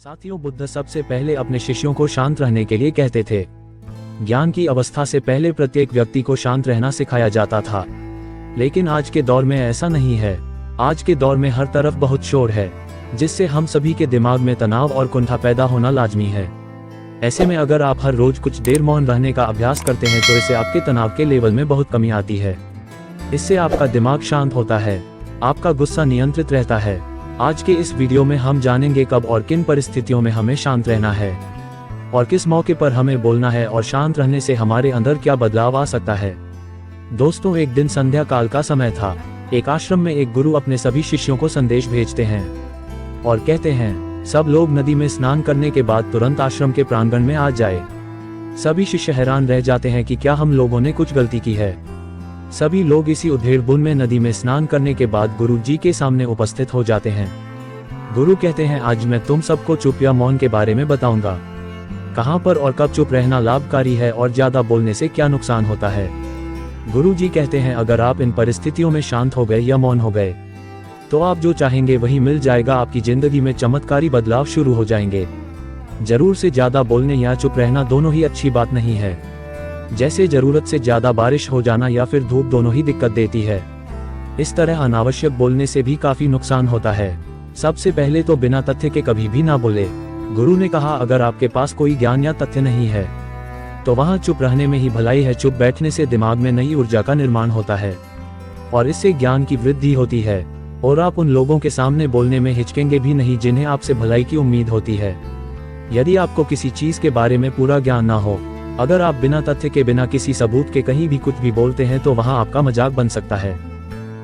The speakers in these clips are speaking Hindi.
साथियों, बुद्ध सबसे पहले अपने शिष्यों को शांत रहने के लिए कहते थे। ज्ञान की अवस्था से पहले प्रत्येक व्यक्ति को शांत रहना सिखाया जाता था, लेकिन आज के दौर में ऐसा नहीं है। आज के दौर में हर तरफ बहुत शोर है, जिससे हम सभी के दिमाग में तनाव और कुंठा पैदा होना लाजमी है। ऐसे में अगर आप हर रोज कुछ देर मौन रहने का अभ्यास करते हैं तो इससे आपके तनाव के लेवल में बहुत कमी आती है। इससे आपका दिमाग शांत होता है, आपका गुस्सा नियंत्रित रहता है। आज के इस वीडियो में हम जानेंगे कब और किन परिस्थितियों में हमें शांत रहना है और किस मौके पर हमें बोलना है, और शांत रहने से हमारे अंदर क्या बदलाव आ सकता है। दोस्तों, एक दिन संध्या काल का समय था। एक आश्रम में एक गुरु अपने सभी शिष्यों को संदेश भेजते हैं और कहते हैं, सब लोग नदी में स्नान करने के बाद तुरंत आश्रम के प्रांगण में आ जाए। सभी शिष्य हैरान रह जाते हैं कि क्या हम लोगों ने कुछ गलती की है। सभी लोग इसी उधेड़-बुन में नदी में स्नान करने के बाद गुरु जी के सामने उपस्थित हो जाते हैं। गुरु कहते हैं, आज मैं तुम सबको चुप या मौन के बारे में बताऊंगा। कहां पर और कब चुप रहना लाभकारी है और ज्यादा बोलने से क्या नुकसान होता है। गुरु जी कहते हैं, अगर आप इन परिस्थितियों में शांत हो गए या मौन हो गए तो आप जो चाहेंगे वही मिल जाएगा। आपकी जिंदगी में चमत्कारी बदलाव शुरू हो जाएंगे। जरूर से ज्यादा बोलने या चुप रहना दोनों ही अच्छी बात नहीं है। जैसे जरूरत से ज्यादा बारिश हो जाना या फिर धूप, दोनों ही दिक्कत देती है। इस तरह अनावश्यक बोलने से भी काफी नुकसान होता है। सबसे पहले तो बिना तथ्य के कभी भी ना बोले। गुरु ने कहा, अगर आपके पास कोई ज्ञान या तथ्य नहीं है तो वहां चुप रहने में ही भलाई है। चुप बैठने से दिमाग में नई ऊर्जा का निर्माण होता है और इससे ज्ञान की वृद्धि होती है, और आप उन लोगों के सामने बोलने में हिचकेंगे भी नहीं जिन्हें आपसे भलाई की उम्मीद होती है। यदि आपको किसी चीज के बारे में पूरा ज्ञान ना हो, अगर आप बिना तथ्य के, बिना किसी सबूत के कहीं भी कुछ भी बोलते हैं तो वहां आपका मजाक बन सकता है।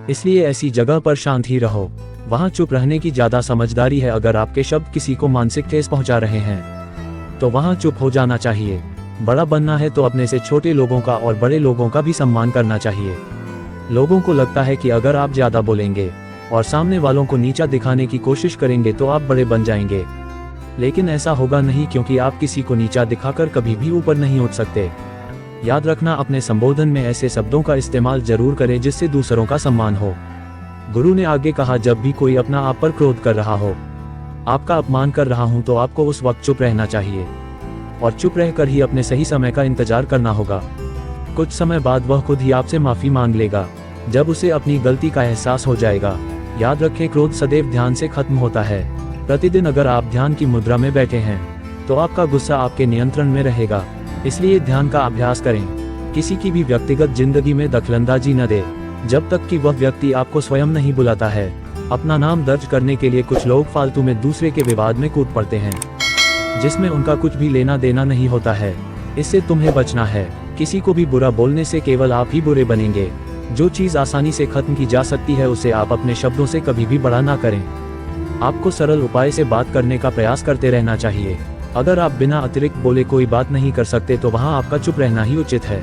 इसलिए ऐसी जगह पर शांत ही रहो। वहां चुप रहने की ज्यादा समझदारी है। अगर आपके शब्द किसी को मानसिक ठेस पहुंचा रहे हैं तो वहां चुप हो जाना चाहिए। बड़ा बनना है तो अपने से छोटे लोगों का और बड़े लोगों का भी सम्मान करना चाहिए। लोगों को लगता है कि अगर आप ज्यादा बोलेंगे और सामने वालों को नीचा दिखाने की कोशिश करेंगे तो आप बड़े बन जाएंगे, लेकिन ऐसा होगा नहीं, क्योंकि आप किसी को नीचा दिखाकर कभी भी ऊपर नहीं उठ सकते। याद रखना, अपने संबोधन में ऐसे शब्दों का इस्तेमाल जरूर करें जिससे दूसरों का सम्मान हो। गुरु ने आगे कहा, जब भी कोई अपना आप पर क्रोध कर रहा हो, आपका अपमान कर रहा हूं, तो आपको उस वक्त चुप रहना चाहिए और चुप रहकर ही अपने सही समय का इंतजार करना होगा। कुछ समय बाद वह खुद ही आपसे माफी मांग लेगा, जब उसे अपनी गलती का एहसास हो जाएगा। याद रखें, क्रोध सदैव ध्यान से खत्म होता है। प्रतिदिन अगर आप ध्यान की मुद्रा में बैठे हैं तो आपका गुस्सा आपके नियंत्रण में रहेगा। इसलिए ध्यान का अभ्यास करें। किसी की भी व्यक्तिगत जिंदगी में दखलंदाजी न दे जब तक कि वह व्यक्ति आपको स्वयं नहीं बुलाता है। अपना नाम दर्ज करने के लिए कुछ लोग फालतू में दूसरे के विवाद में कूद पड़ते हैं, जिसमें उनका कुछ भी लेना देना नहीं होता है। इससे तुम्हें बचना है। किसी को भी बुरा बोलने से केवल आप ही बुरे बनेंगे। जो चीज आसानी से खत्म की जा सकती है उसे आप अपने शब्दों से कभी भी बड़ा ना करें। आपको सरल उपाय से बात करने का प्रयास करते रहना चाहिए। अगर आप बिना अतिरिक्त बोले कोई बात नहीं कर सकते तो वहां आपका चुप रहना ही उचित है।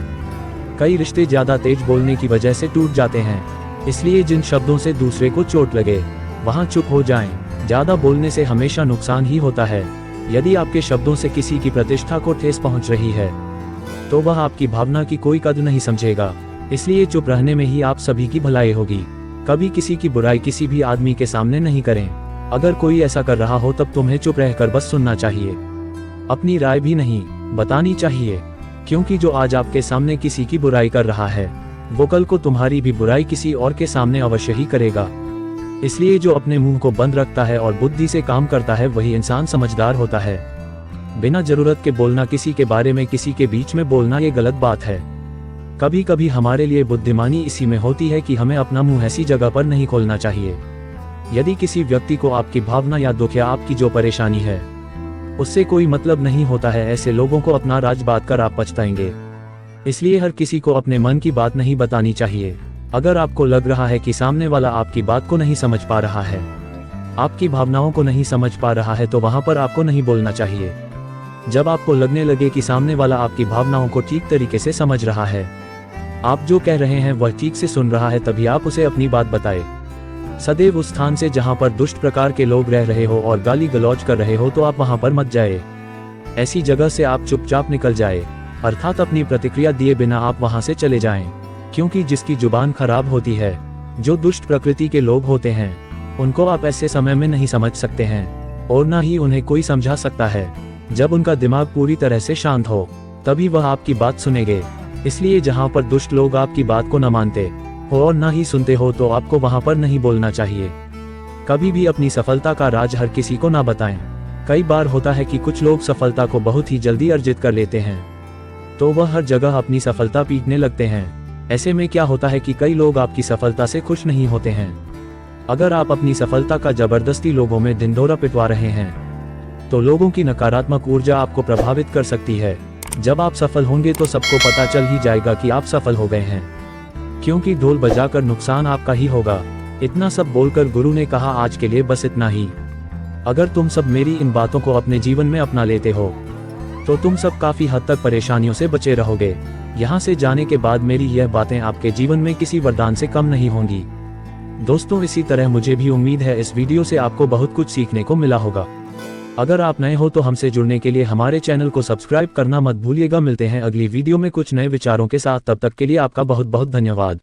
कई रिश्ते ज्यादा तेज बोलने की वजह से टूट जाते हैं, इसलिए जिन शब्दों से दूसरे को चोट लगे वहां चुप हो जाएं। ज्यादा बोलने से हमेशा नुकसान ही होता है। यदि आपके शब्दों से किसी की प्रतिष्ठा को ठेस पहुंच रही है तो वह आपकी भावना की कोई कद्र नहीं समझेगा। इसलिए चुप रहने में ही आप सभी की भलाई होगी। कभी किसी की बुराई किसी भी आदमी के सामने नहीं करें। अगर कोई ऐसा कर रहा हो तब तुम्हें चुप रहकर बस सुनना चाहिए। अपनी राय भी नहीं बतानी चाहिए, क्योंकि जो आज आपके सामने किसी की बुराई कर रहा है वो कल को तुम्हारी भी बुराई किसी और के सामने अवश्य ही करेगा। इसलिए जो अपने मुंह को बंद रखता है और बुद्धि से काम करता है वही इंसान समझदार होता है। बिना जरूरत के बोलना, किसी के बारे में किसी के बीच में बोलना, ये गलत बात है। कभी कभी हमारे लिए बुद्धिमानी इसी में होती है कि हमें अपना मुंह ऐसी जगह पर नहीं खोलना चाहिए। यदि किसी व्यक्ति को आपकी भावना या दुख या आपकी जो परेशानी है उससे कोई मतलब नहीं होता है, ऐसे लोगों को अपना राज बात कर आप पछताएंगे। इसलिए हर किसी को अपने मन की बात नहीं बतानी चाहिए। अगर आपको लग रहा है कि सामने वाला आपकी बात को नहीं समझ पा रहा है, आपकी भावनाओं को नहीं समझ पा रहा है, तो वहां पर आपको नहीं बोलना चाहिए। जब आपको लगने लगे कि सामने वाला आपकी भावनाओं को ठीक तरीके से समझ रहा है, आप जो कह रहे हैं वह ठीक से सुन रहा है, तभी आप उसे अपनी बात बताएं। सदैव उस स्थान से जहां पर दुष्ट प्रकार के लोग रह रहे हो और गाली गलौज कर रहे हो तो आप वहां पर मत जाए। ऐसी जगह से आप चुपचाप निकल जाए, अर्थात अपनी प्रतिक्रिया दिए बिना आप वहां से चले जाएं। क्योंकि जिसकी जुबान खराब होती है, जो दुष्ट प्रकृति के लोग होते हैं, उनको आप ऐसे समय में नहीं समझ सकते हैं। और ना ही उन्हें कोई समझा सकता है। जब उनका दिमाग पूरी तरह से शांत हो, तभी वह आपकी बात सुनेंगे। इसलिए जहाँ पर दुष्ट लोग आपकी बात को न मानते हो और ना ही सुनते हो, तो आपको वहाँ पर नहीं बोलना चाहिए। कभी भी अपनी सफलता का राज हर किसी को ना बताएं। कई बार होता है कि कुछ लोग सफलता को बहुत ही जल्दी अर्जित कर लेते हैं, तो वह हर जगह अपनी सफलता पीटने लगते हैं। ऐसे में क्या होता है कि कई लोग आपकी सफलता से खुश नहीं होते हैं। अगर आप अपनी सफलता का जबरदस्ती लोगों में ढिंढोरा पिटवा रहे हैं, तो लोगों की नकारात्मक ऊर्जा आपको प्रभावित कर सकती है। जब आप सफल होंगे तो सबको पता चल ही जाएगा कि आप सफल हो गए हैं, क्योंकि ढोल बजाकर नुकसान आपका ही होगा। इतना सब बोलकर गुरु ने कहा, आज के लिए बस इतना ही। अगर तुम सब मेरी इन बातों को अपने जीवन में अपना लेते हो, तो तुम सब काफी हद तक परेशानियों से बचे रहोगे। यहाँ से जाने के बाद मेरी यह बातें आपके जीवन में किसी वरदान से कम नहीं होंगी। दोस्तों, इसी तरह मुझे भी उम्मीद है इस वीडियो से आपको बहुत कुछ सीखने को मिला होगा। अगर आप नए हो तो हमसे जुड़ने के लिए हमारे चैनल को सब्सक्राइब करना मत भूलिएगा। मिलते हैं अगली वीडियो में कुछ नए विचारों के साथ। तब तक के लिए आपका बहुत बहुत धन्यवाद।